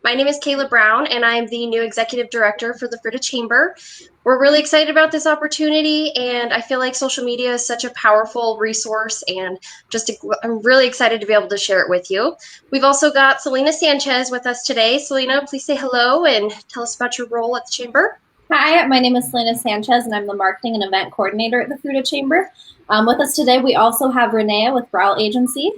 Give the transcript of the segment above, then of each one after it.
My name is Kayla Brown, and I'm the new executive director for the Fruita Chamber. We're really excited about this opportunity, and I feel like social media is such a powerful resource, and I'm really excited to be able to share it with you. We've also got Selena Sanchez with us today. Selena, please say hello and tell us about your role at the Chamber. Hi, my name is Selena Sanchez, and I'm the marketing and event coordinator at the Fruita Chamber. With us today, we also have Renea with Growl Agency.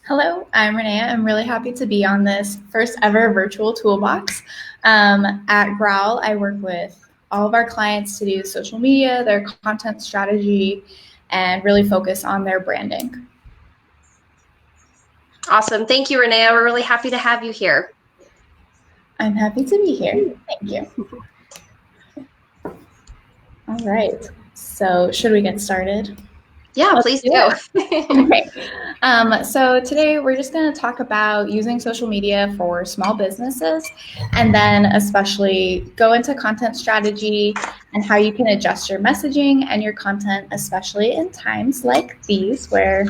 Hello, I'm Renee. I'm really happy to be on this first ever virtual toolbox. At Growl, I work with all of our clients to do social media, their content strategy, and really focus on their branding. Awesome. Thank you, Renee. We're really happy to have you here. I'm happy to be here. Thank you. All right. So should we get started? Yeah, please do. Okay. So today we're just going to talk about using social media for small businesses, and then especially go into content strategy and how you can adjust your messaging and your content, especially in times like these where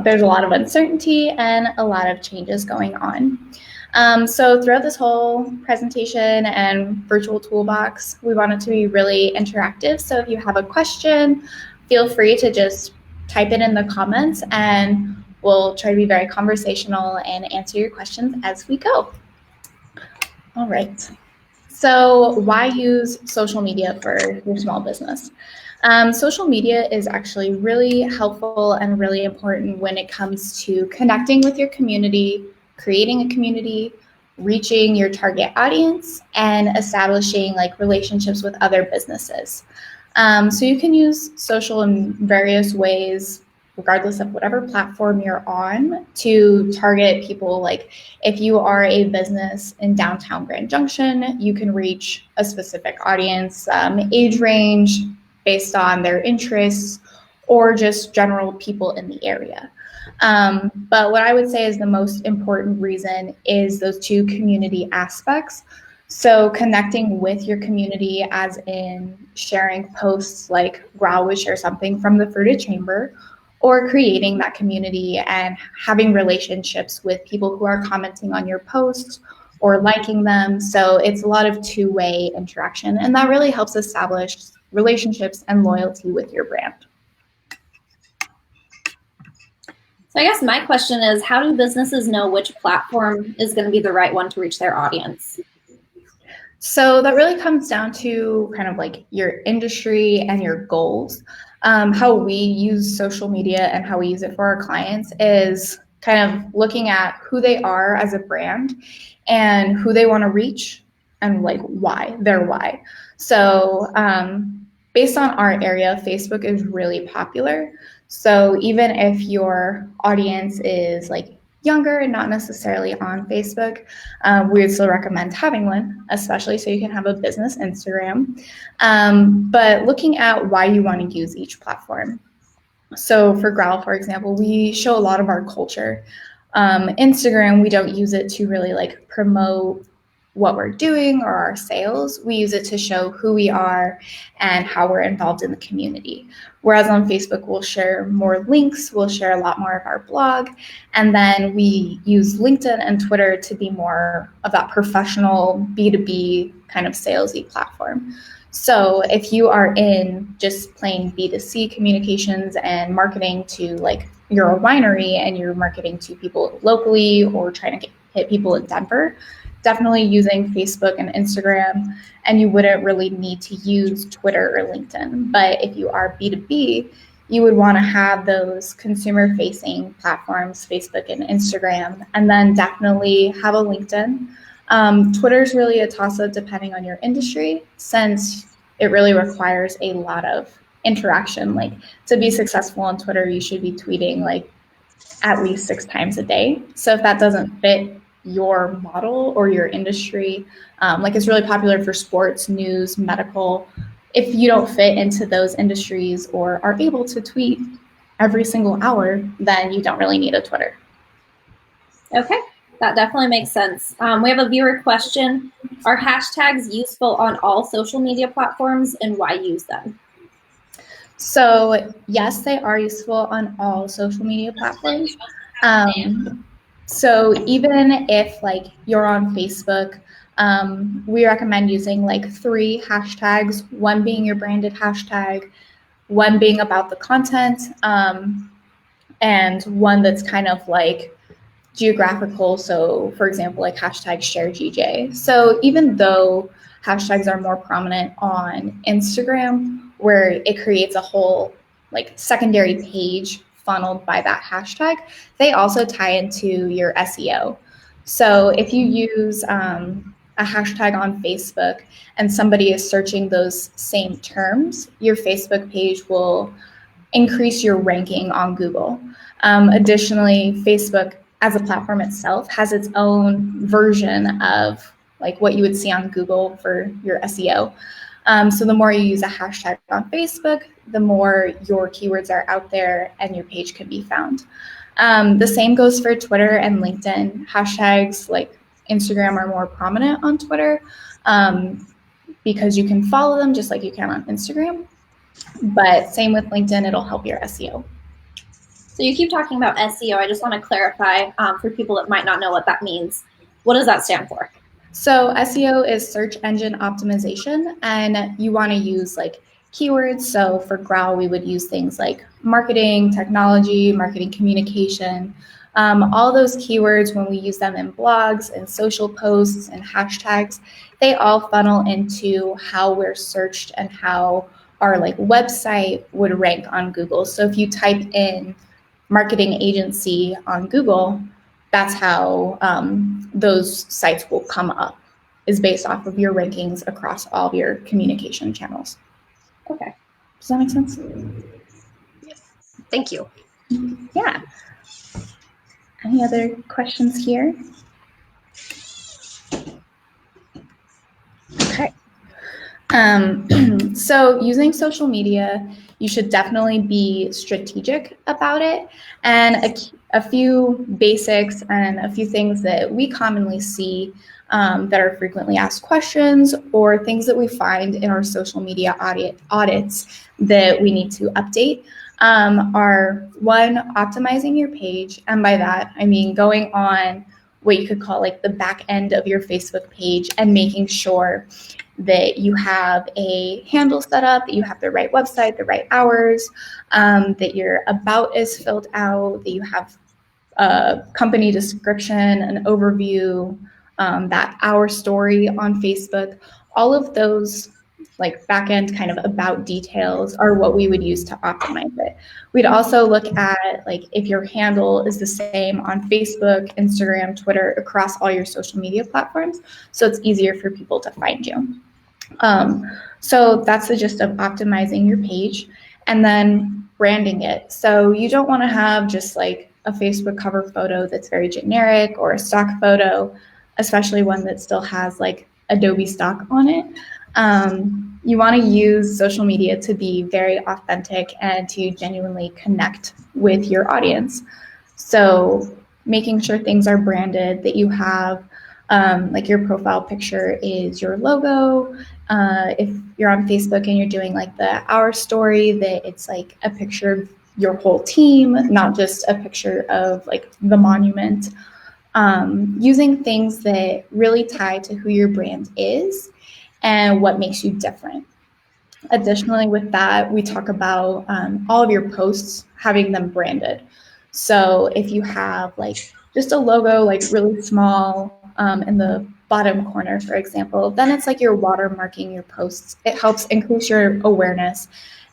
there's a lot of uncertainty and a lot of changes going on. So throughout this whole presentation and virtual toolbox, we want it to be really interactive. So if you have a question, feel free to just type it in the comments, and we'll try to be very conversational and answer your questions as we go. All right. So why use social media for your small business? Social media is actually really helpful and really important when it comes to connecting with your community, creating a community, reaching your target audience, and establishing relationships with other businesses. So you can use social in various ways, regardless of whatever platform you're on, to target people. Like if you are a business in downtown Grand Junction, you can reach a specific audience, age range based on their interests, or just general people in the area. But what I would say is the most important reason is those two community aspects. So connecting with your community, as in sharing posts like Growl would share something from the Fruita Chamber, or creating that community and having relationships with people who are commenting on your posts or liking them. So it's a lot of two-way interaction, and that really helps establish relationships and loyalty with your brand. So I guess my question is, how do businesses know which platform is going to be the right one to reach their audience? So that really comes down to kind of like your industry and your goals. How we use social media and how we use it for our clients is kind of looking at who they are as a brand and who they want to reach and why, their why. So based on our area, Facebook is really popular. So even if your audience is younger and not necessarily on Facebook, we would still recommend having one, especially so you can have a business Instagram. But looking at why you want to use each platform. So for Growl, for example, we show a lot of our culture. Instagram, we don't use it to really promote what we're doing or our sales. We use it to show who we are and how we're involved in the community. Whereas on Facebook, we'll share more links, we'll share a lot more of our blog, and then we use LinkedIn and Twitter to be more of that professional B2B kind of salesy platform. So if you are in just plain B2C communications and marketing to you're a winery and you're marketing to people locally or trying to hit people in Denver, definitely using Facebook and Instagram, and you wouldn't really need to use Twitter or LinkedIn. But if you are B2B, you would want to have those consumer-facing platforms, Facebook and Instagram, and then definitely have a LinkedIn. Twitter is really a toss-up depending on your industry, since it really requires a lot of interaction. To be successful on Twitter, you should be tweeting at least 6 times a day. So if that doesn't fit your model or your industry, it's really popular for sports, news, medical. If you don't fit into those industries or are able to tweet every single hour, then you don't really need a Twitter. Okay, that definitely makes sense. We have a viewer question. Are hashtags useful on all social media platforms, and why use them? So yes, they are useful on all social media platforms. So even if like you're on Facebook, we recommend using like 3 hashtags, one being your branded hashtag, one being about the content, and one that's kind of like geographical. So for example, like hashtag ShareGJ. So even though hashtags are more prominent on Instagram, where it creates a whole like secondary page funneled by that hashtag, they also tie into your SEO. So if you use a hashtag on Facebook and somebody is searching those same terms, your Facebook page will increase your ranking on Google. Additionally, Facebook as a platform itself has its own version of like what you would see on Google for your SEO. So the more you use a hashtag on Facebook, the more your keywords are out there and your page can be found. The same goes for Twitter and LinkedIn. Hashtags like Instagram are more prominent on Twitter because you can follow them just like you can on Instagram. But same with LinkedIn, it'll help your SEO. So you keep talking about SEO. I just want to clarify for people that might not know what that means. What does that stand for? So SEO is search engine optimization, and you want to use like keywords. So for Growl, we would use things like marketing, technology, marketing communication. All those keywords, when we use them in blogs and social posts and hashtags, they all funnel into how we're searched and how our like website would rank on Google. So if you type in marketing agency on Google, that's how those sites will come up, is based off of your rankings across all of your communication channels. Okay. Does that make sense? Thank you. Yeah. Any other questions here? Okay. So using social media, you should definitely be strategic about it. And a few basics and a few things that we commonly see that are frequently asked questions or things that we find in our social media audits that we need to update are one, optimizing your page. And by that, I mean going on what you could call like the back end of your Facebook page and making sure that you have a handle set up, that you have the right website, the right hours, that your about is filled out, that you have a company description, an overview, that our story on Facebook. All of those like back-end kind of about details are what we would use to optimize it. We'd also look at like if your handle is the same on Facebook, Instagram, Twitter, across all your social media platforms, so it's easier for people to find you. So that's the gist of optimizing your page, and then branding it. So you don't want to have just like a Facebook cover photo that's very generic or a stock photo, especially one that still has like Adobe stock on it. You want to use social media to be very authentic and to genuinely connect with your audience. So making sure things are branded, that you have like your profile picture is your logo. If you're on Facebook and you're doing like the Our Story, that it's like a picture of your whole team, not just a picture of like the monument. Using things that really tie to who your brand is and what makes you different. Additionally, with that, we talk about all of your posts, having them branded. So if you have like just a logo, like really small in the bottom corner, for example, then it's like you're watermarking your posts. It helps increase your awareness,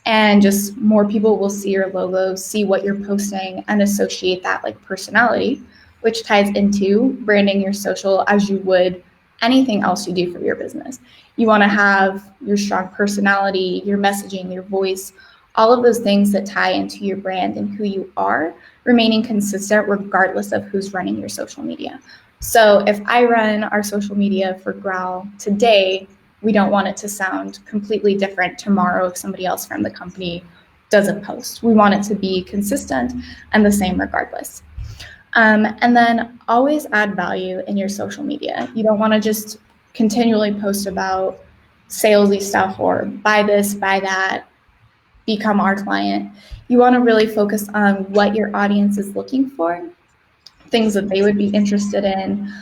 and just more people will see your logo, see what you're posting, and associate that like personality, which ties into branding your social as you would anything else you do for your business. You want to have your strong personality, your messaging, your voice, all of those things that tie into your brand and who you are, remaining consistent regardless of who's running your social media. So if I run our social media for Growl today, we don't want it to sound completely different tomorrow if somebody else from the company doesn't post. We want it to be consistent and the same regardless. And then always add value in your social media. You don't want to just continually post about salesy stuff or buy this, buy that, become our client. You want to really focus on what your audience is looking for, things that they would be interested in,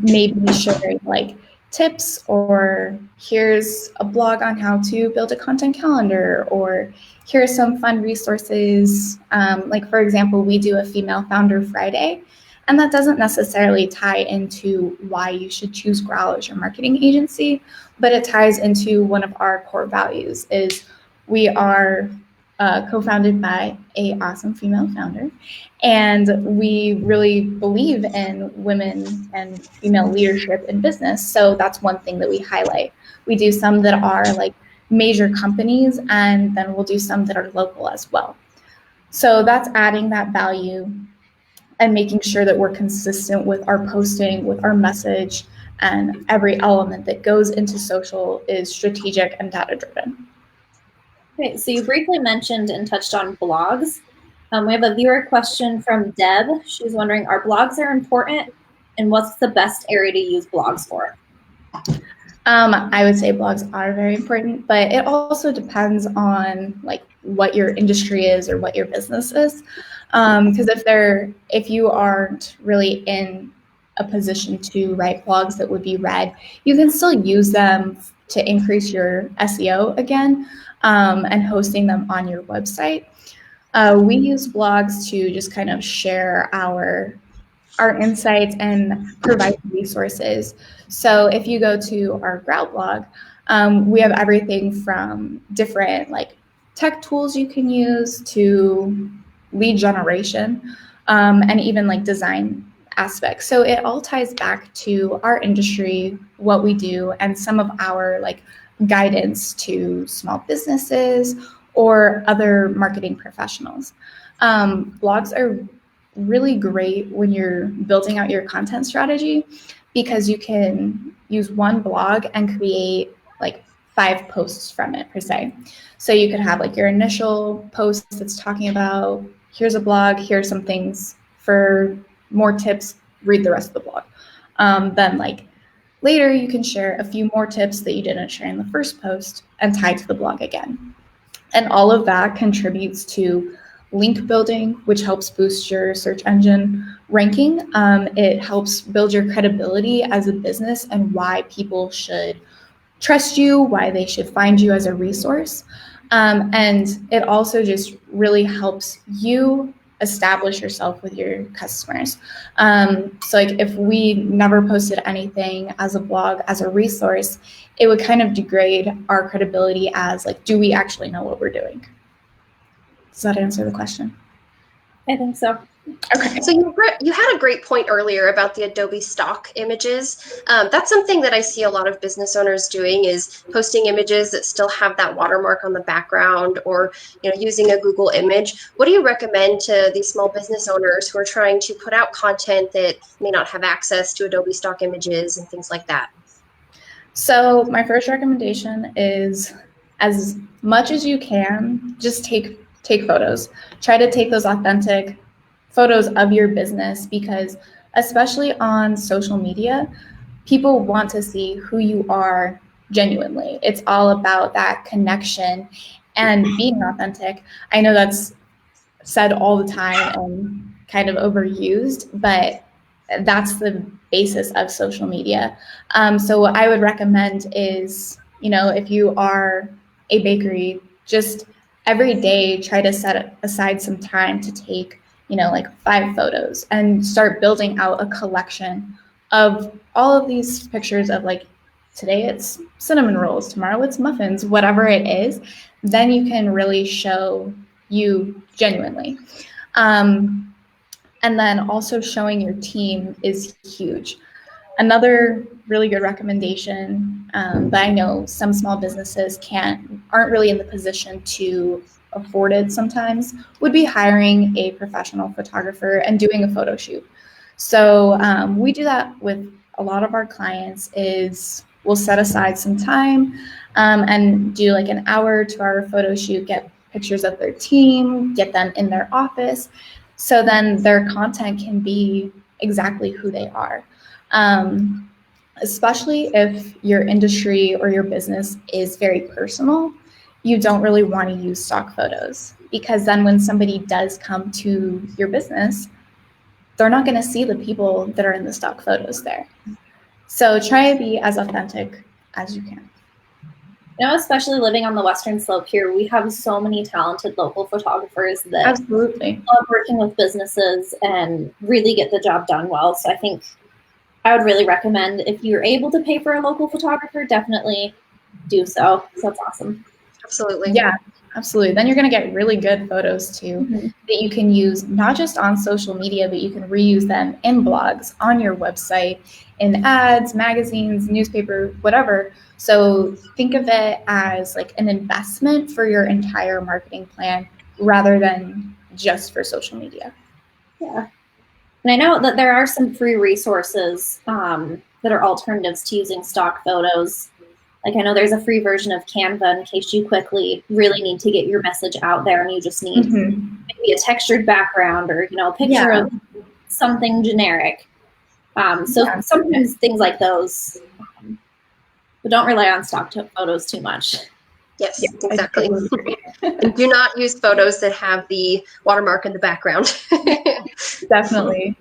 maybe sharing like tips, or here's a blog on how to build a content calendar, or here are some fun resources. Like for example, we do a Female Founder Friday, and that doesn't necessarily tie into why you should choose Growl as your marketing agency, but it ties into one of our core values is we are co-founded by a awesome female founder, and we really believe in women and female leadership in business. So that's one thing that we highlight. We do some that are like major companies, and then we'll do some that are local as well. So that's adding that value and making sure that we're consistent with our posting, with our message, and every element that goes into social is strategic and data driven. Okay, so you briefly mentioned and touched on blogs. We have a viewer question from Deb. She's wondering, are blogs important, and what's the best area to use blogs for? I would say blogs are very important, but it also depends on like what your industry is or what your business is. Because if you aren't really in a position to write blogs that would be read, you can still use them to increase your SEO again, and hosting them on your website. We use blogs to just kind of share our insights and provide resources. So if you go to our Grout blog, we have everything from different like tech tools you can use to lead generation, and even like design aspects. So it all ties back to our industry, what we do, and some of our like guidance to small businesses or other marketing professionals. Blogs are really great when you're building out your content strategy, because you can use one blog and create like 5 posts from it per se. So you could have like your initial post that's talking about here's a blog, here's some things for more tips, read the rest of the blog. Then like later you can share a few more tips that you didn't share in the first post and tie to the blog again. And all of that contributes to link building, which helps boost your search engine ranking. It helps build your credibility as a business and why people should trust you, why they should find you as a resource. And it also just really helps you establish yourself with your customers. So like if we never posted anything as a blog, as a resource, it would kind of degrade our credibility as like, do we actually know what we're doing? Does that answer the question? I think so. Okay. So you had a great point earlier about the Adobe stock images. That's something that I see a lot of business owners doing, is posting images that still have that watermark on the background, or using a Google image. What do you recommend to these small business owners who are trying to put out content that may not have access to Adobe stock images and things like that? So my first recommendation is, as much as you can, just take photos. Try to take those authentic photos of your business, because especially on social media, people want to see who you are genuinely. It's all about that connection and being authentic. I know that's said all the time and kind of overused, but that's the basis of social media. So what I would recommend is, if you are a bakery, just every day try to set aside some time to take, like 5 photos and start building out a collection of all of these pictures of like, today it's cinnamon rolls, tomorrow it's muffins, whatever it is. Then you can really show you genuinely. And then also showing your team is huge. Another really good recommendation that I know some small businesses aren't really in the position to afford it sometimes would be hiring a professional photographer and doing a photo shoot. So we do that with a lot of our clients. Is we'll set aside some time and do like an hour to our photo shoot, get pictures of their team, get them in their office, so then their content can be exactly who they are. Especially if your industry or your business is very personal, you don't really want to use stock photos, because then when somebody does come to your business, they're not going to see the people that are in the stock photos there. So try to be as authentic as you can. You know, especially living on the Western Slope here, we have so many talented local photographers that absolutely love working with businesses and really get the job done well. So I think I would really recommend, if you're able to pay for a local photographer, definitely do so. So that's awesome. Absolutely. Yeah, absolutely. Then you're going to get really good photos too that you can use not just on social media, but you can reuse them in blogs, on your website, in ads, magazines, newspaper, whatever. So think of it as like an investment for your entire marketing plan rather than just for social media. Yeah. And I know that there are some free resources that are alternatives to using stock photos. Like I know there's a free version of Canva in case you quickly really need to get your message out there and you just need maybe a textured background or, you know, a picture of something generic. So sometimes things like those, but don't rely on stock photos too much. Yes, exactly. And do not use photos that have the watermark in the background. Definitely.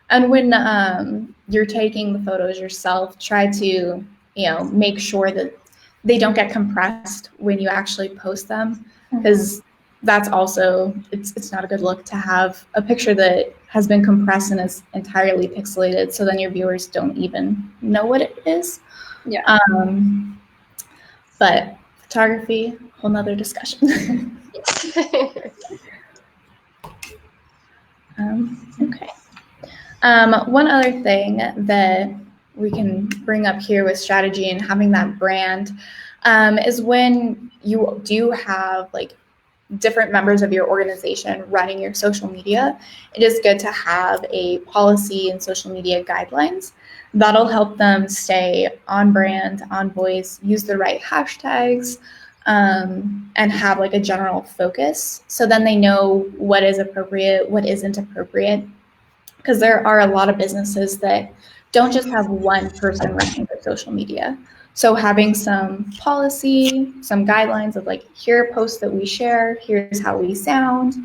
And when you're taking the photos yourself, try to, you know, make sure that they don't get compressed when you actually post them, because that's also, it's not a good look to have a picture that has been compressed and is entirely pixelated, so then your viewers don't even know what it is. Yeah. But photography, whole nother discussion. Okay. One other thing that we can bring up here with strategy and having that brand is when you do have like different members of your organization running your social media, it is good to have a policy and social media guidelines that'll help them stay on brand, on voice, use the right hashtags, and have like a general focus. So then they know what is appropriate, what isn't appropriate. Because there are a lot of businesses that don't just have one person running their social media. So having some policy, some guidelines of like, here are posts that we share, here's how we sound,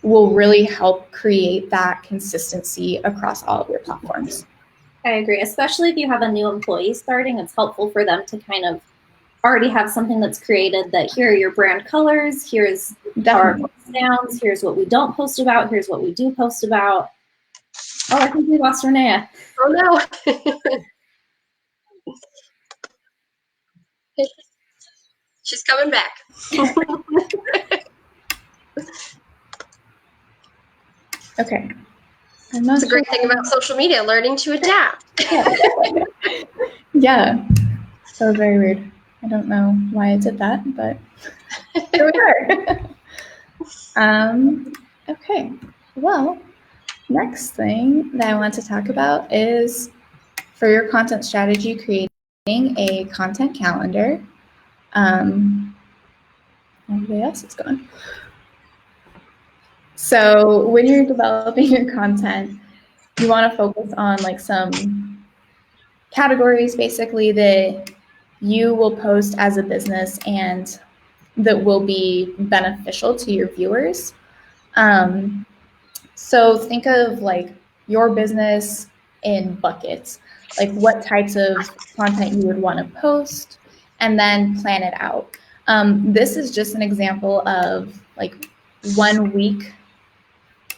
will really help create that consistency across all of your platforms. I agree, especially if you have a new employee starting, it's helpful for them to kind of already have something that's created that here are your brand colors, here's how our post sounds, here's what we don't post about, here's what we do post about. Oh, I think we lost Renee. Oh no. She's coming back. Okay. That's a great thing about social media, learning to adapt. Yeah. That was very weird. I don't know why I did that, but here we are. Okay. Well, next thing that I want to talk about is for your content strategy, creating a content calendar. Everybody else is gone. So when you're developing your content, you want to focus on like some categories basically that you will post as a business and that will be beneficial to your viewers. So think of like your business in buckets, like what types of content you would want to post, and then plan it out. This is just an example of like 1 week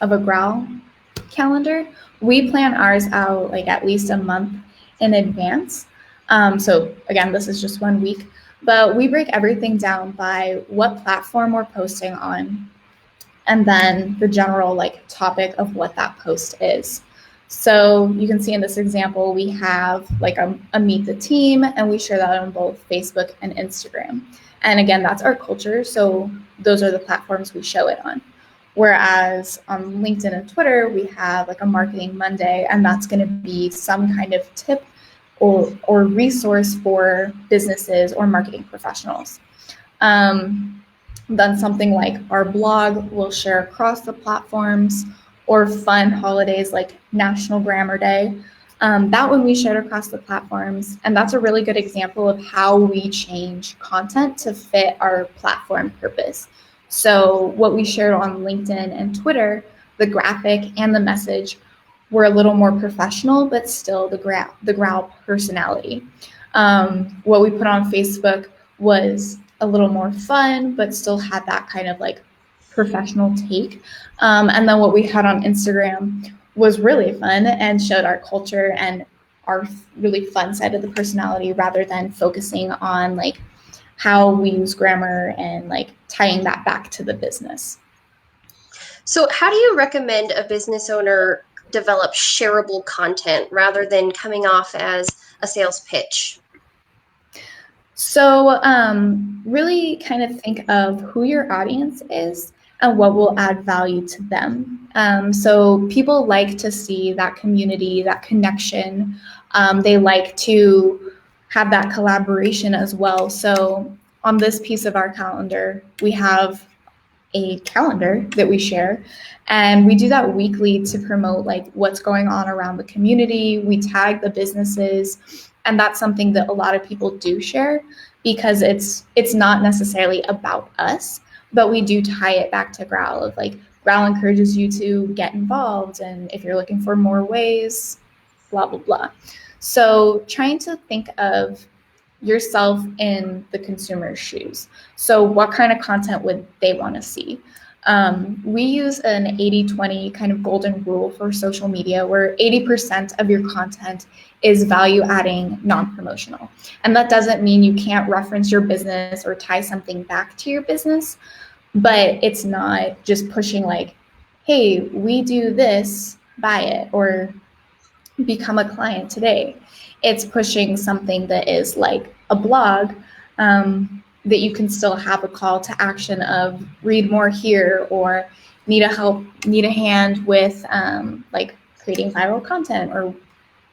of a growl calendar. We plan ours out like at least a month in advance. So again, this is just 1 week, but we break everything down by what platform we're posting on, and then the general like topic of what that post is. So you can see in this example, we have like a meet the team, and we share that on both Facebook and Instagram. And again, that's our culture. So those are the platforms we show it on. Whereas on LinkedIn and Twitter, we have like a Marketing Monday, and that's going to be some kind of tip or resource for businesses or marketing professionals. Then something like our blog will share across the platforms, or fun holidays like National Grammar Day. That one we shared across the platforms, and that's a really good example of how we change content to fit our platform purpose. So what we shared on LinkedIn and Twitter, the graphic and the message were a little more professional, but still the growl personality. What we put on Facebook was a little more fun, but still had that kind of like professional take. And then what we had on Instagram was really fun and showed our culture and our really fun side of the personality, rather than focusing on like how we use grammar and like tying that back to the business. So, how do you recommend a business owner develop shareable content rather than coming off as a sales pitch? So, really kind of think of who your audience is and what will add value to them. So, people like to see that community, that connection. They like to have that collaboration as well. So, on this piece of our calendar, we have a calendar that we share, and we do that weekly to promote like what's going on around the community. We tag the businesses, and that's something that a lot of people do share, because it's not necessarily about us, but we do tie it back to Growl, of like Growl encourages you to get involved, and if you're looking for more ways, blah blah blah. So trying to think of yourself in the consumer's shoes. So what kind of content would they want to see? We use an 80-20 kind of golden rule for social media, where 80% of your content is value adding, non-promotional. And that doesn't mean you can't reference your business or tie something back to your business, but it's not just pushing like, hey, we do this, buy it, or become a client today. It's pushing something that is like a blog, that you can still have a call to action of read more here, or need a hand with like creating viral content, or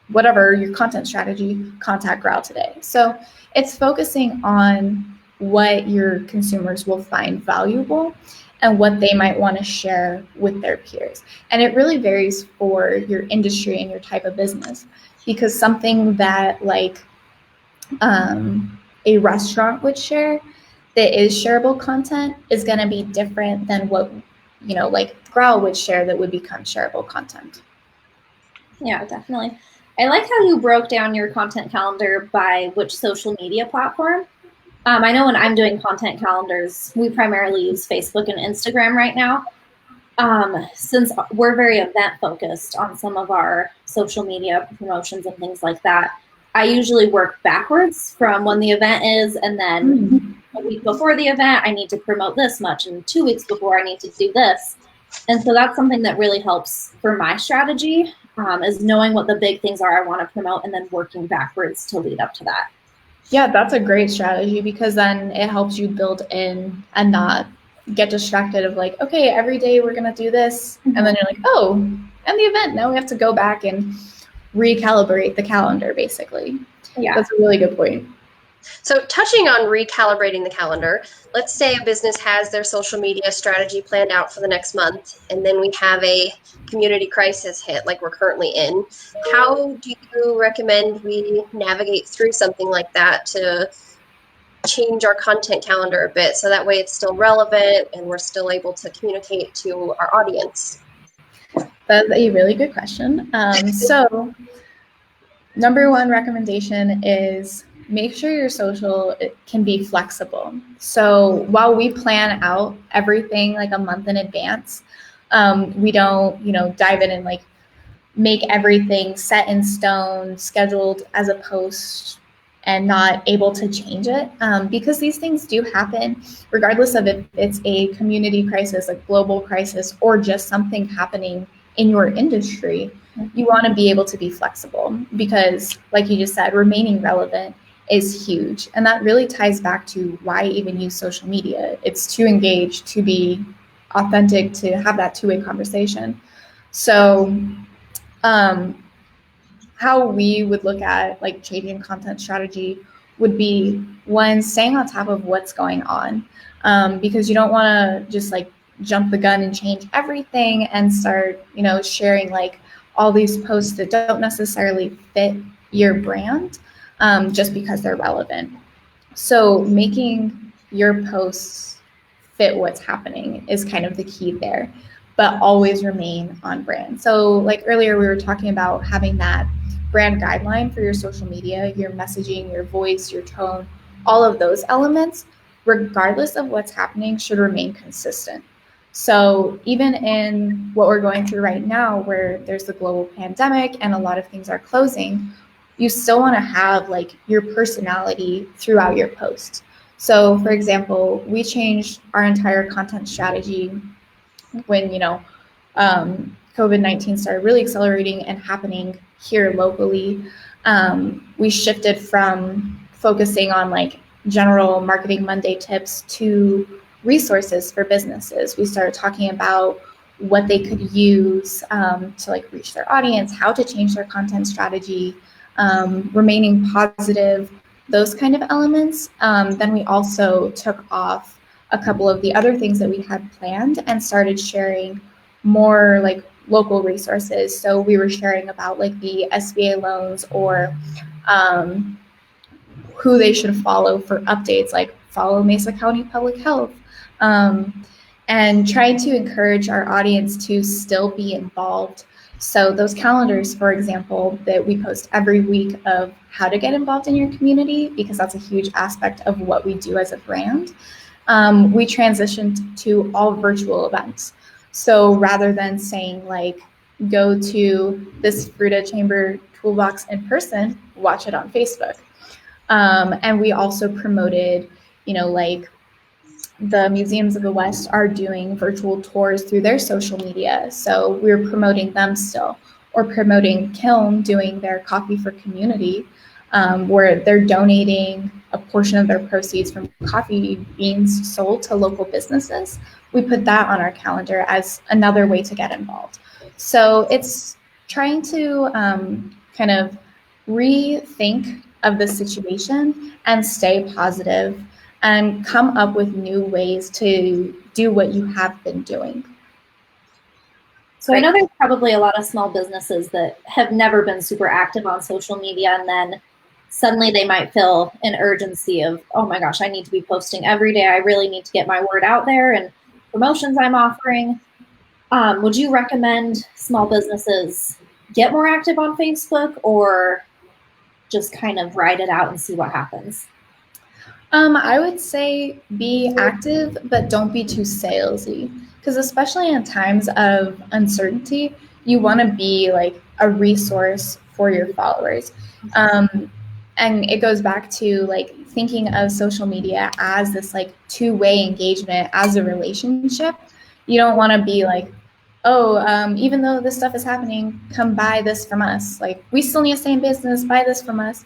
whatever your content strategy, contact Growl today. So it's focusing on what your consumers will find valuable and what they might want to share with their peers. And it really varies for your industry and your type of business, because something that like a restaurant would share that is shareable content is going to be different than what, like Growl would share that would become shareable content. Yeah, definitely. I like how you broke down your content calendar by which social media platform. I know when I'm doing content calendars, we primarily use Facebook and Instagram right now. Since we're very event focused on some of our social media promotions and things like that, I usually work backwards from when the event is, and then a week before the event, I need to promote this much, and 2 weeks before, I need to do this. And so that's something that really helps for my strategy, is knowing what the big things are I want to promote and then working backwards to lead up to that. Yeah, that's a great strategy, because then it helps you build in and not get distracted of like, okay, every day we're going to do this. And then you're like, oh, and the event, now we have to go back and recalibrate the calendar, basically. Yeah. That's a really good point. So, touching on recalibrating the calendar, let's say a business has their social media strategy planned out for the next month, and then we have a community crisis hit like we're currently in. How do you recommend we navigate through something like that to change our content calendar a bit so that way it's still relevant and we're still able to communicate to our audience? That's a really good question. So, number one recommendation is make sure your social can be flexible. So while we plan out everything like a month in advance, we don't, dive in and like make everything set in stone, scheduled as a post, and not able to change it, because these things do happen regardless of if it's a community crisis, a global crisis, or just something happening in your industry. You want to be able to be flexible, because like you just said, remaining relevant is huge. And that really ties back to why even use social media. It's to engage, to be authentic, to have that two-way conversation. So how we would look at like changing content strategy would be, one, staying on top of what's going on, because you don't want to just like jump the gun and change everything and start, sharing like all these posts that don't necessarily fit your brand, just because they're relevant. So making your posts fit what's happening is kind of the key there. but always remain on brand. So like earlier we were talking about having that brand guideline for your social media, your messaging, your voice, your tone, all of those elements, regardless of what's happening, should remain consistent. So even in what we're going through right now, where there's the global pandemic and a lot of things are closing, you still want to have like your personality throughout your posts. So for example, we changed our entire content strategy when, COVID-19 started really accelerating and happening here locally. We shifted from focusing on like general Marketing Monday tips to resources for businesses. We started talking about what they could use to like reach their audience, how to change their content strategy, remaining positive, those kind of elements. Then we also took off a couple of the other things that we had planned and started sharing more like local resources. So we were sharing about like the SBA loans or who they should follow for updates, like follow Mesa County Public Health, and trying to encourage our audience to still be involved. So those calendars, for example, that we post every week of how to get involved in your community, because that's a huge aspect of what we do as a brand. We transitioned to all virtual events. So rather than saying like, go to this Fruita Chamber toolbox in person, watch it on Facebook. And we also promoted, like the Museums of the West are doing virtual tours through their social media. So we're promoting them still, or promoting Kiln doing their Coffee for Community, where they're donating a portion of their proceeds from coffee beans sold to local businesses. We put that on our calendar as another way to get involved. So it's trying to kind of rethink of the situation and stay positive and come up with new ways to do what you have been doing. So I know there's probably a lot of small businesses that have never been super active on social media, and then suddenly they might feel an urgency of, oh my gosh, I need to be posting every day. I really need to get my word out there and promotions I'm offering. Would you recommend small businesses get more active on Facebook, or just kind of ride it out and see what happens? I would say be active, but don't be too salesy. Because especially in times of uncertainty, you want to be like a resource for your followers. And it goes back to like thinking of social media as this like two-way engagement, as a relationship. You don't want to be like, oh, even though this stuff is happening, come buy this from us. Like, we still need to stay in business, buy this from us.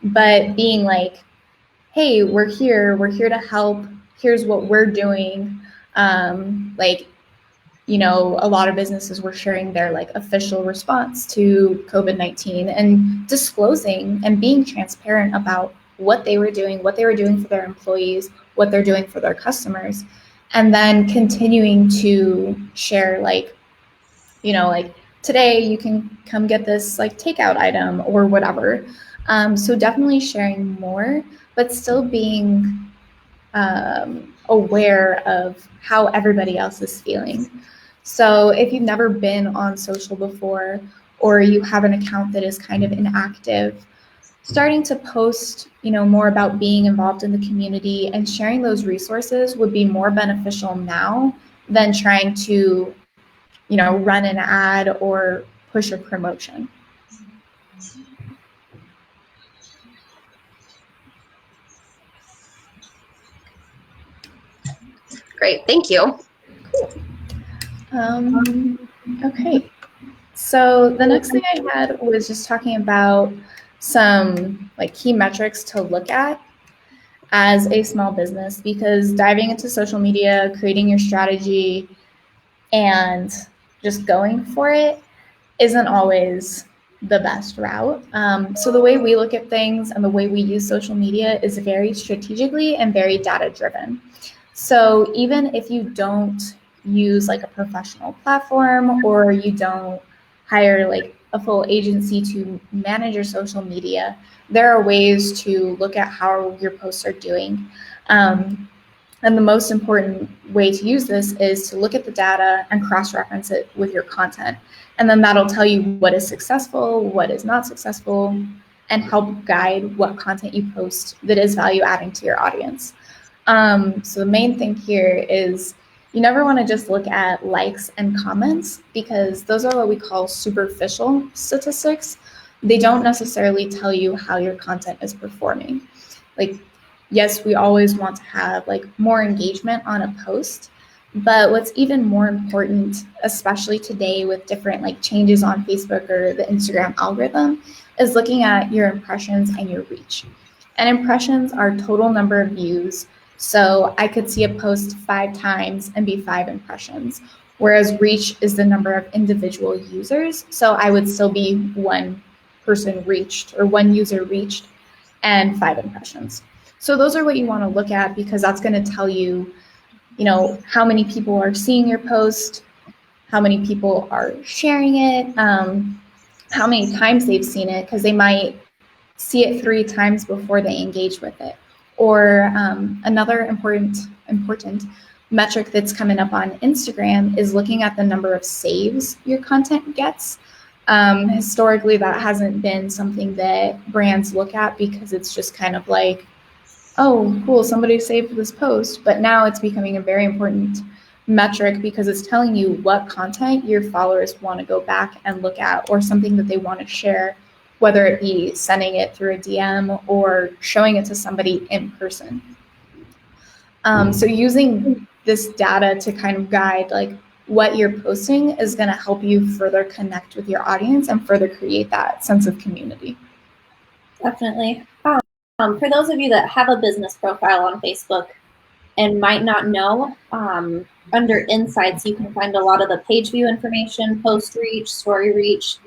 But being like, hey, we're here to help, here's what we're doing. A lot of businesses were sharing their like official response to COVID-19 and disclosing and being transparent about what they were doing for their employees, what they're doing for their customers, and then continuing to share like today you can come get this like takeout item or whatever. So definitely sharing more, but still being aware of how everybody else is feeling. So if you've never been on social before, or you have an account that is kind of inactive, starting to post, more about being involved in the community and sharing those resources would be more beneficial now than trying to, run an ad or push a promotion. Great, thank you. Okay, so the next thing I had was just talking about some like key metrics to look at as a small business, because diving into social media, creating your strategy, and just going for it isn't always the best route. So the way we look at things and the way we use social media is very strategically and very data driven. So even if you don't use like a professional platform, or you don't hire like a full agency to manage your social media, there are ways to look at how your posts are doing. And the most important way to use this is to look at the data and cross-reference it with your content. And then that'll tell you what is successful, what is not successful, and help guide what content you post that is value adding to your audience. So the main thing here is you never want to just look at likes and comments, because those are what we call superficial statistics. They don't necessarily tell you how your content is performing. Like, yes, we always want to have like more engagement on a post, but what's even more important, especially today with different like changes on Facebook or the Instagram algorithm, is looking at your impressions and your reach. And impressions are total number of views. So I could see a post 5 times and be 5 impressions, whereas reach is the number of individual users. So I would still be 1 person reached or 1 user reached and 5 impressions. So those are what you want to look at, because that's going to tell you, how many people are seeing your post, how many people are sharing it, how many times they've seen it, because they might see it 3 times before they engage with it. Or another important metric that's coming up on Instagram is looking at the number of saves your content gets. Historically, that hasn't been something that brands look at, because it's just kind of like, oh, cool, somebody saved this post. But now it's becoming a very important metric, because it's telling you what content your followers want to go back and look at, or something that they want to share, whether it be sending it through a DM or showing it to somebody in person. So using this data to kind of guide like what you're posting is going to help you further connect with your audience and further create that sense of community. Definitely. For those of you that have a business profile on Facebook and might not know, under Insights, you can find a lot of the page view information, post reach, story reach,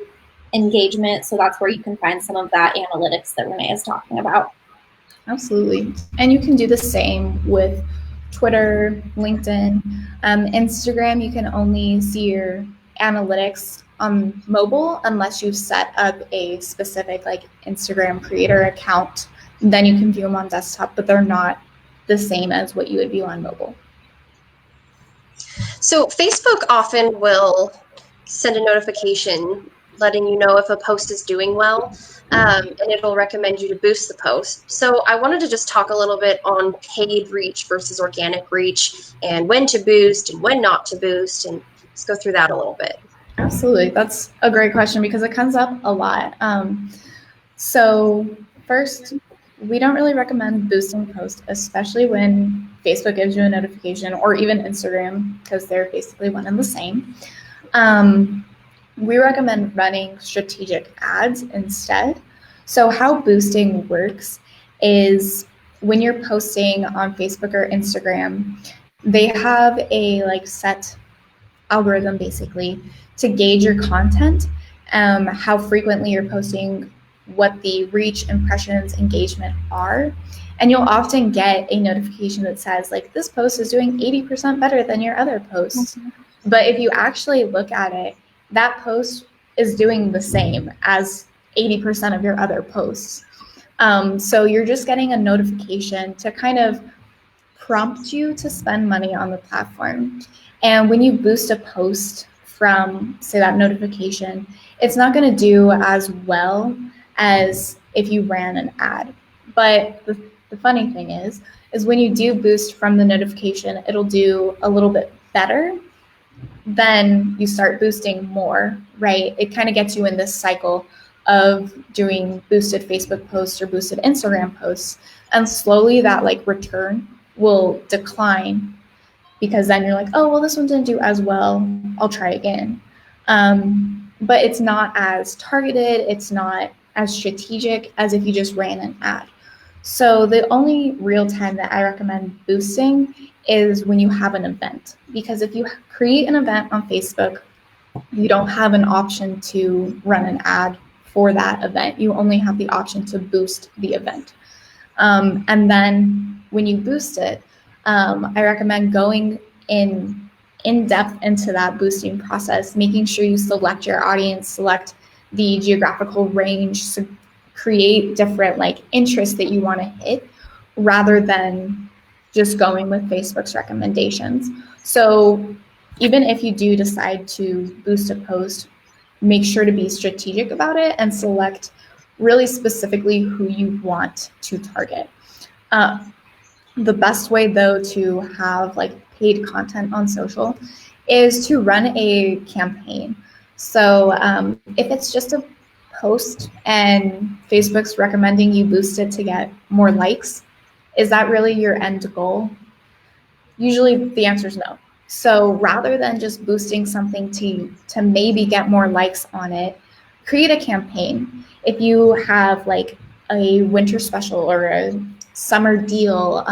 engagement. So that's where you can find some of that analytics that Renee is talking about. Absolutely. And you can do the same with Twitter, LinkedIn, Instagram. You can only see your analytics on mobile unless you've set up a specific like Instagram creator account. Then you can view them on desktop, but they're not the same as what you would view on mobile. So Facebook often will send a notification letting you know if a post is doing well, and it'll recommend you to boost the post. So I wanted to just talk a little bit on paid reach versus organic reach, and when to boost and when not to boost, and let's go through that a little bit. Absolutely. That's a great question, because it comes up a lot. So first, we don't really recommend boosting posts, especially when Facebook gives you a notification, or even Instagram, because they're basically one and the same. We recommend running strategic ads instead. So how boosting works is when you're posting on Facebook or Instagram, they have a like set algorithm basically to gauge your content, how frequently you're posting, what the reach, impressions, engagement are. And you'll often get a notification that says like, this post is doing 80% better than your other posts. Mm-hmm. But if you actually look at it, that post is doing the same as 80% of your other posts. So you're just getting a notification to kind of prompt you to spend money on the platform. And when you boost a post from, say, that notification, it's not going to do as well as if you ran an ad. But the funny thing is when you do boost from the notification, it'll do a little bit better. Then you start boosting more, right? It kind of gets you in this cycle of doing boosted Facebook posts or boosted Instagram posts. And slowly that like return will decline, because then you're like, oh, well, this one didn't do as well. I'll try again. But it's not as targeted. It's not as strategic as if you just ran an ad. So the only real time that I recommend boosting is when you have an event, because if you create an event on Facebook, you don't have an option to run an ad for that event. You only have the option to boost the event. And then when you boost it, I recommend going in depth into that boosting process, making sure you select your audience, select the geographical range, so create different like interests that you want to hit, rather than just going with Facebook's recommendations. So even if you do decide to boost a post, make sure to be strategic about it and select really specifically who you want to target. The best way, though, to have like paid content on social is to run a campaign. So if it's just a post and Facebook's recommending you boost it to get more likes, is that really your end goal? Usually the answer is no. So rather than just boosting something to maybe get more likes on it, create a campaign. If you have like a winter special or a summer deal,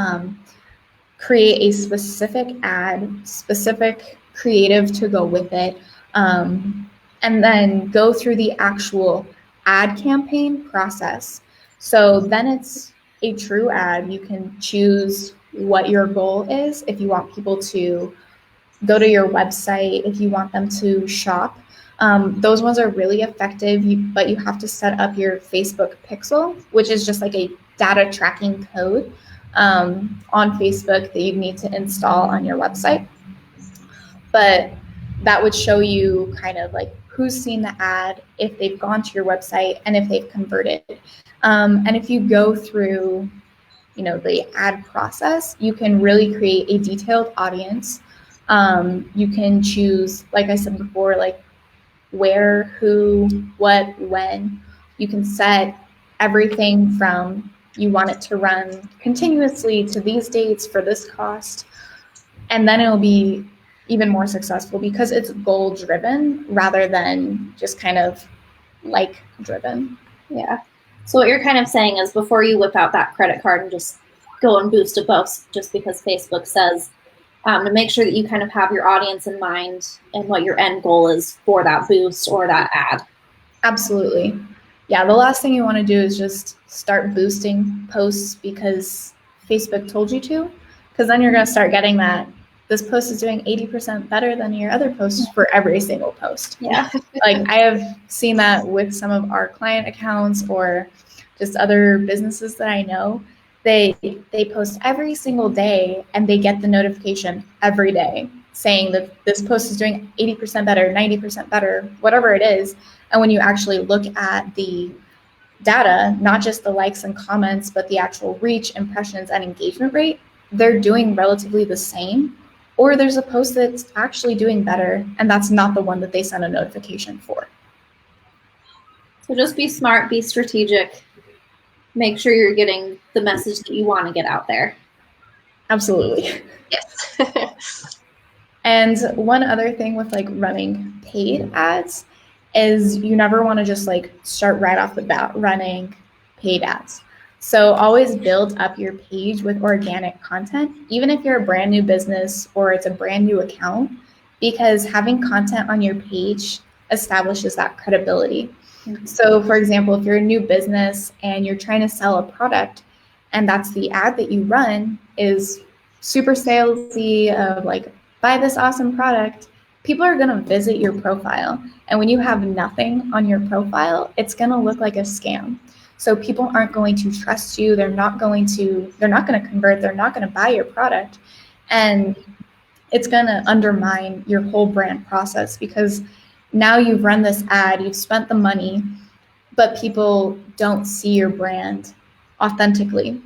create a specific ad, specific creative to go with it, and then go through the actual ad campaign process. So then it's a true ad. You can choose what your goal is. If you want people to go to your website, if you want them to shop, those ones are really effective, but you have to set up your Facebook pixel, which is just like a data tracking code on Facebook that you need to install on your website. But that would show you kind of like who's seen the ad, if they've gone to your website, and if they've converted. And if you go through, the ad process, you can really create a detailed audience. You can choose, like I said before, like where, who, what, when. You can set everything from you want it to run continuously to these dates for this cost. And then it'll be even more successful because it's goal driven rather than just kind of like driven. Yeah. So what you're kind of saying is before you whip out that credit card and just go and boost a post just because Facebook says, to make sure that you kind of have your audience in mind and what your end goal is for that boost or that ad. Absolutely. Yeah, the last thing you want to do is just start boosting posts because Facebook told you to, because then you're going to start getting that this post is doing 80% better than your other posts for every single post. Yeah. Like I have seen that with some of our client accounts or just other businesses that I know. They post every single day and they get the notification every day saying that this post is doing 80% better, 90% better, whatever it is. And when you actually look at the data, not just the likes and comments, but the actual reach, impressions, and engagement rate, they're doing relatively the same. Or there's a post that's actually doing better, and that's not the one that they sent a notification for. So just be smart, be strategic, make sure you're getting the message that you want to get out there. Absolutely. Yes. And one other thing with like running paid ads is you never want to just like start right off the bat running paid ads. So always build up your page with organic content, even if you're a brand new business or it's a brand new account, because having content on your page establishes that credibility. Mm-hmm. So for example, if you're a new business and you're trying to sell a product and that's the ad that you run is super salesy of like, buy this awesome product, people are going to visit your profile. And when you have nothing on your profile, it's going to look like a scam. So people aren't going to trust you. They're not going to convert. They're not going to buy your product. And it's going to undermine your whole brand process because now you've run this ad, you've spent the money, but people don't see your brand authentically.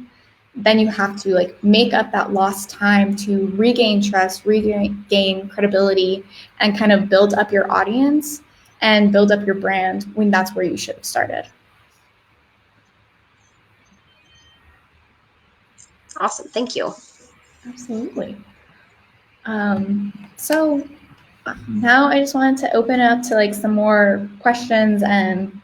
Then you have to like make up that lost time to regain trust, regain credibility, and kind of build up your audience and build up your brand when that's where you should have started. Awesome. Thank you. Absolutely. So now I just wanted to open up to like some more questions and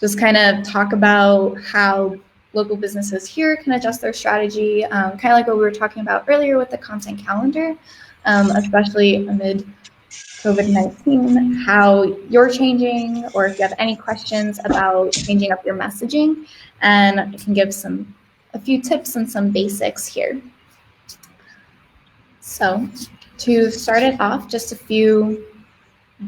just kind of talk about how local businesses here can adjust their strategy, kind of like what we were talking about earlier with the content calendar, especially amid COVID-19, how you're changing, or if you have any questions about changing up your messaging, and I can give a few tips and some basics here. So to start it off, just a few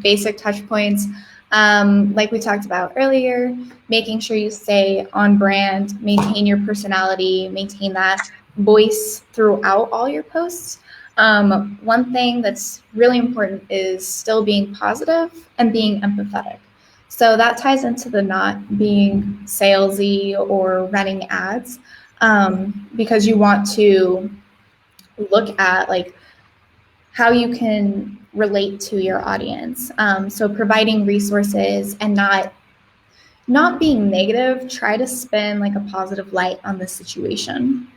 basic touch points. Like we talked about earlier, making sure you stay on brand, maintain your personality, maintain that voice throughout all your posts. One thing that's really important is still being positive and being empathetic. So that ties into the not being salesy or running ads, because you want to look at like how you can relate to your audience. So providing resources and not being negative, try to spin like a positive light on the situation.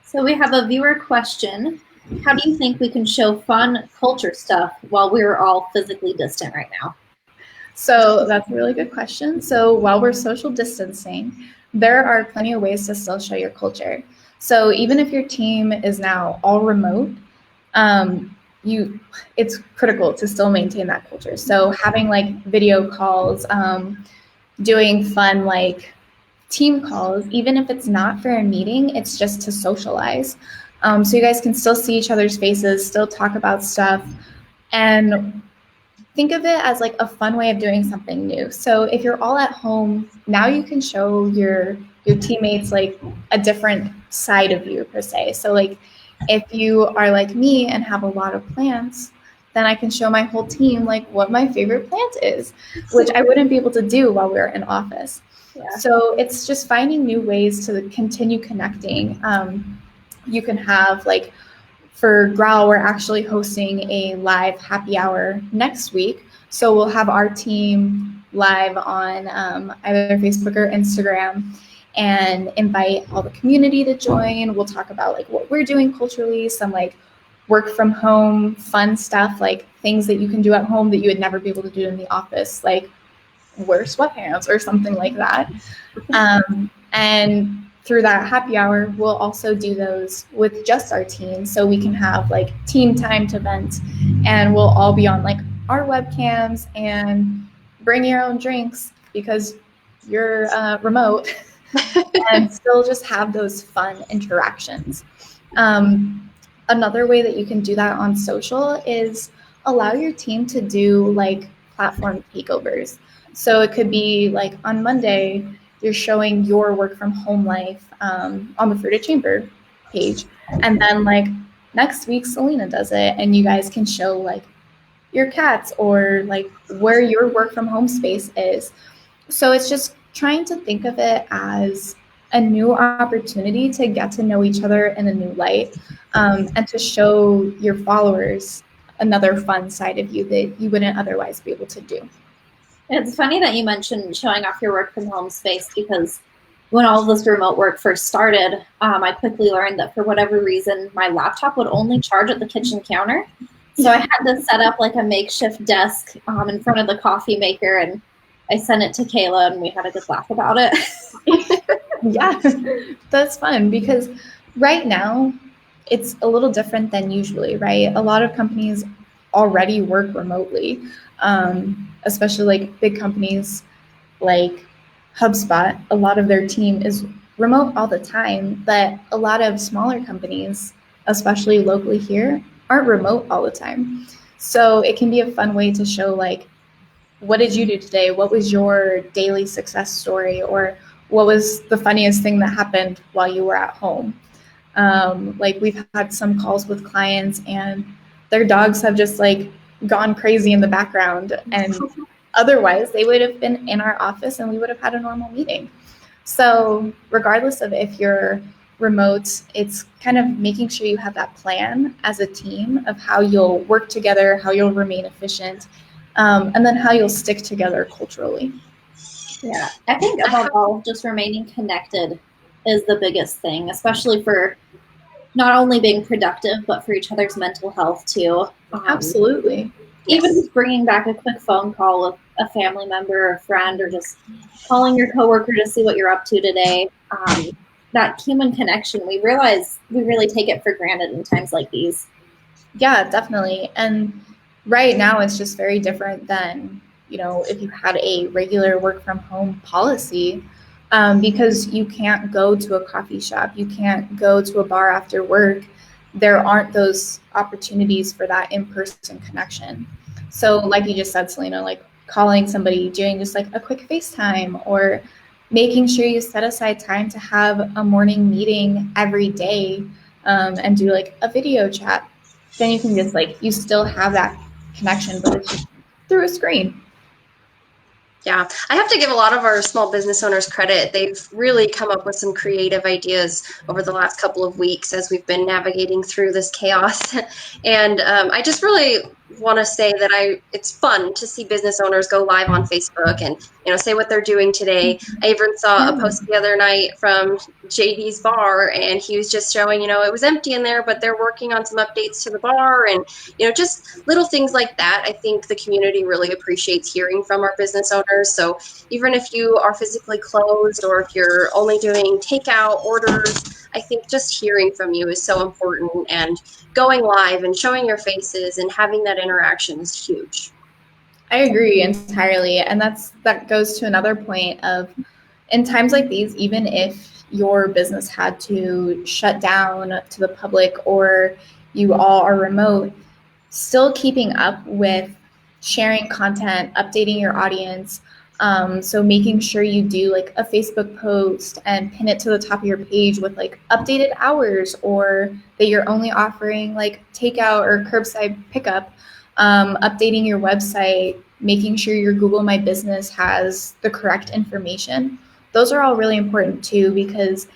So we have a viewer question. How do you think we can show fun culture stuff while we're all physically distant right now? So that's a really good question. So while we're social distancing, there are plenty of ways to still show your culture. So even if your team is now all remote, it's critical to still maintain that culture. So having like video calls, doing fun like team calls, even if it's not for a meeting, it's just to socialize. So you guys can still see each other's faces, still talk about stuff, and think of it as like a fun way of doing something new. So if you're all at home, now you can show your teammates like a different side of you per se. So like if you are like me and have a lot of plants, then I can show my whole team like what my favorite plant is, which I wouldn't be able to do while we were in office. Yeah. So it's just finding new ways to continue connecting. You can have like, for Growl, we're actually hosting a live happy hour next week. So we'll have our team live on either Facebook or Instagram and invite all the community to join. We'll talk about like what we're doing culturally, some like work from home fun stuff, like things that you can do at home that you would never be able to do in the office, like wear sweatpants or something like that. And through that happy hour, we'll also do those with just our team, so we can have like team time to vent, and we'll all be on like our webcams and bring your own drinks because you're remote, and still just have those fun interactions. Another way that you can do that on social is allow your team to do like platform takeovers. So it could be like on Monday, you're showing your work from home life on the Fruited Chamber page. And then like next week, Selena does it, and you guys can show like your cats or like where your work from home space is. So it's just trying to think of it as a new opportunity to get to know each other in a new light, and to show your followers another fun side of you that you wouldn't otherwise be able to do. It's funny that you mentioned showing off your work from home space, because when all of this remote work first started, I quickly learned that for whatever reason, my laptop would only charge at the kitchen counter. So I had to set up like a makeshift desk in front of the coffee maker, and I sent it to Kayla, and we had a good laugh about it. Yeah, that's fun, because right now it's a little different than usually, right? A lot of companies already work remotely, especially like big companies like HubSpot. A lot of their team is remote all the time, but a lot of smaller companies, especially locally here, aren't remote all the time. So it can be a fun way to show like, what did you do today? What was your daily success story? Or what was the funniest thing that happened while you were at home? Like we've had some calls with clients and their dogs have just like gone crazy in the background, and otherwise they would have been in our office and we would have had a normal meeting. So regardless of if you're remote, it's kind of making sure you have that plan as a team of how you'll work together, how you'll remain efficient, and then how you'll stick together culturally. Yeah, I think above all, just remaining connected is the biggest thing, especially for not only being productive, but for each other's mental health too. Absolutely. Even just bringing back a quick phone call with a family member or a friend, or just calling your coworker to see what you're up to today. That human connection, we realize we really take it for granted in times like these. Yeah, definitely. And right now it's just very different than, if you had a regular work from home policy, because you can't go to a coffee shop, you can't go to a bar after work. There aren't those opportunities for that in-person connection. So like you just said, Selena, like calling somebody, doing just like a quick FaceTime, or making sure you set aside time to have a morning meeting every day, and do like a video chat. Then you can just like, you still have that connection, but it's just through a screen. Yeah, I have to give a lot of our small business owners credit. They've really come up with some creative ideas over the last couple of weeks as we've been navigating through this chaos. And I just really want to say that it's fun to see business owners go live on Facebook and say what they're doing today. I even saw a post the other night from JD's bar, and he was just showing it was empty in there, but they're working on some updates to the bar, and just little things like that. I think the community really appreciates hearing from our business owners. So even if you are physically closed or if you're only doing takeout orders, I think just hearing from you is so important, and going live and showing your faces and having that interaction is huge. I agree entirely. And that goes to another point of, in times like these, even if your business had to shut down to the public or you all are remote, still keeping up with sharing content, updating your audience. So making sure you do like a Facebook post and pin it to the top of your page with like updated hours, or that you're only offering like takeout or curbside pickup, updating your website, making sure your Google My Business has the correct information. Those are all really important too, because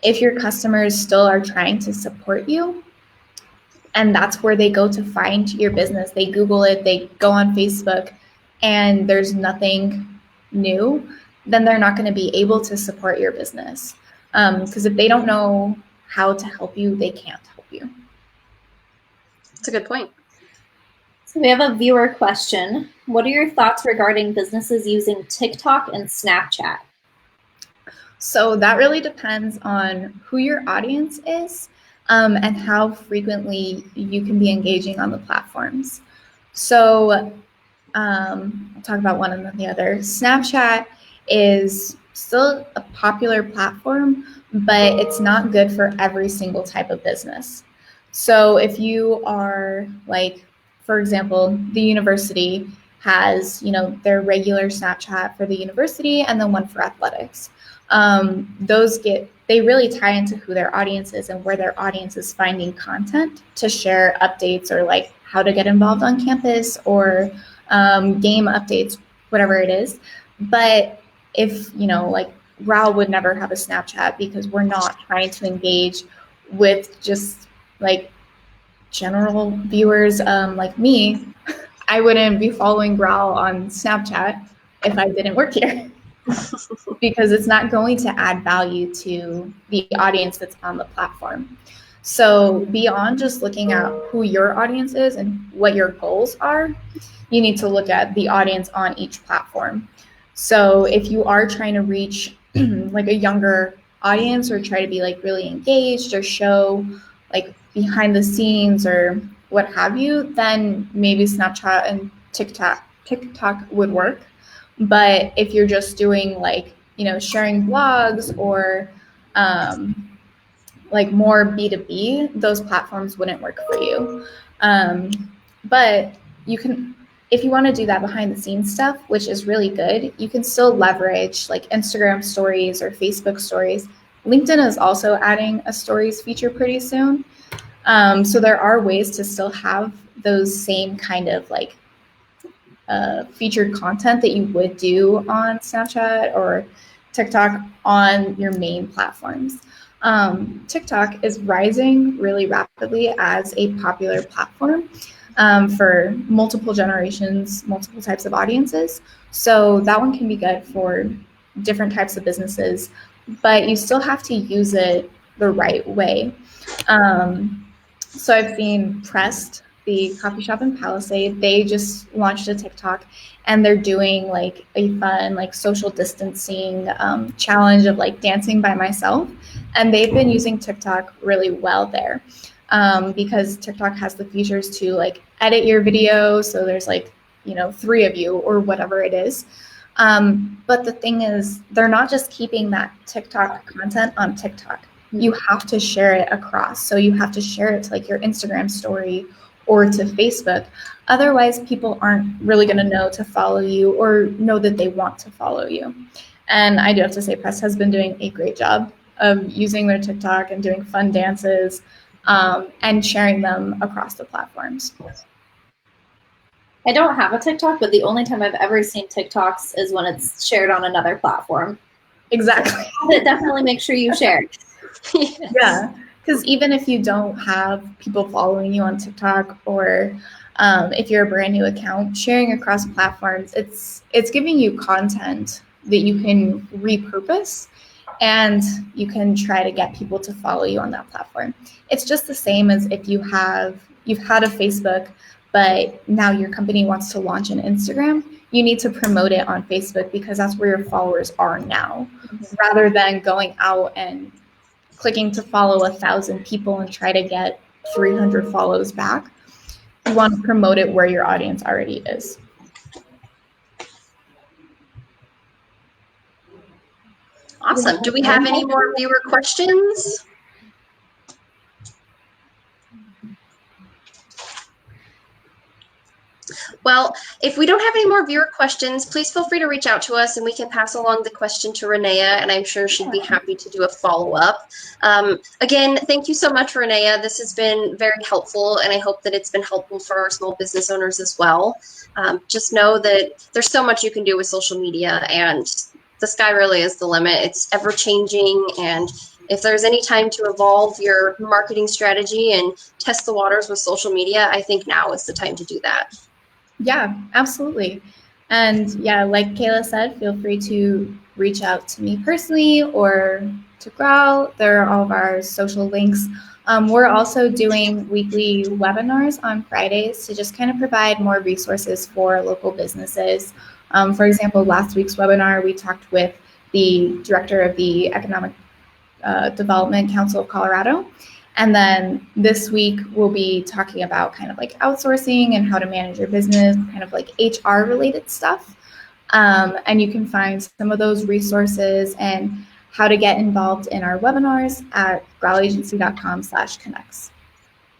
if your customers still are trying to support you, and that's where they go to find your business, they Google it, they go on Facebook, and there's nothing new, then they're not going to be able to support your business. Because if they don't know how to help you, they can't help you. That's a good point. So we have a viewer question. What are your thoughts regarding businesses using TikTok and Snapchat? So that really depends on who your audience is, and how frequently you can be engaging on the platforms. So I'll talk about one and then the other. Snapchat is still a popular platform, but it's not good for every single type of business. So if you are like, for example, the university has, their regular Snapchat for the university and then one for athletics. They really tie into who their audience is and where their audience is finding content to share updates, or like how to get involved on campus, or game updates, whatever it is. But if, like Raul would never have a Snapchat, because we're not trying to engage with just like general viewers like me. I wouldn't be following Raul on Snapchat if I didn't work here. Because it's not going to add value to the audience that's on the platform. So beyond just looking at who your audience is and what your goals are, you need to look at the audience on each platform. So if you are trying to reach like a younger audience, or try to be like really engaged, or show like behind the scenes or what have you, then maybe Snapchat and TikTok would work. But if you're just doing like, sharing blogs or like more B2B, those platforms wouldn't work for you. But you can, if you want to do that behind the scenes stuff, which is really good, you can still leverage like Instagram stories or Facebook stories. LinkedIn is also adding a stories feature pretty soon. So there are ways to still have those same kind of like featured content that you would do on Snapchat or TikTok on your main platforms. TikTok is rising really rapidly as a popular platform for multiple generations, multiple types of audiences. So that one can be good for different types of businesses, but you still have to use it the right way. So I've seen Pressed, the coffee shop in Palisade, they just launched a TikTok, and they're doing like a fun like social distancing challenge of like dancing by myself. And they've been using TikTok really well there, because TikTok has the features to like edit your video. So there's like, 3 of you or whatever it is. But the thing is, they're not just keeping that TikTok content on TikTok. You have to share it across. So you have to share it to like your Instagram story or to Facebook. Otherwise, people aren't really going to know to follow you or know that they want to follow you. And I do have to say, Press has been doing a great job of using their TikTok and doing fun dances and sharing them across the platforms. I don't have a TikTok, but the only time I've ever seen TikToks is when it's shared on another platform. Exactly. So definitely make sure you share. Yes. Yeah, because even if you don't have people following you on TikTok, or if you're a brand new account, sharing across platforms, it's giving you content that you can repurpose, and you can try to get people to follow you on that platform. It's just the same as if you've had a Facebook, but now your company wants to launch an Instagram. You need to promote it on Facebook because that's where your followers are now, rather than going out and clicking to follow 1,000 people and try to get 300 follows back. You want to promote it where your audience already is. Awesome. Do we have any more viewer questions? Well, if we don't have any more viewer questions, please feel free to reach out to us and we can pass along the question to Renea, and I'm sure she'd be happy to do a follow-up. Again, thank you so much, Renea. This has been very helpful, and I hope that it's been helpful for our small business owners as well. Just know that there's so much you can do with social media, and the sky really is the limit. It's ever-changing, and if there's any time to evolve your marketing strategy and test the waters with social media, I think now is the time to do that. Yeah, absolutely. And yeah, like Kayla said, feel free to reach out to me personally or to Growl. There are all of our social links. We're also doing weekly webinars on Fridays to just kind of provide more resources for local businesses. For example, last week's webinar, we talked with the director of the Economic Development Council of Colorado. And then this week, we'll be talking about kind of like outsourcing and how to manage your business, kind of like HR related stuff. And you can find some of those resources and how to get involved in our webinars at growlagency.com/connects.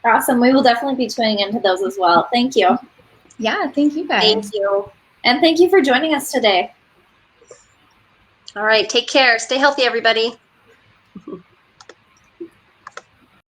Awesome. We will definitely be tuning into those as well. Thank you. Yeah, thank you guys. Thank you. And thank you for joining us today. All right, take care. Stay healthy, everybody.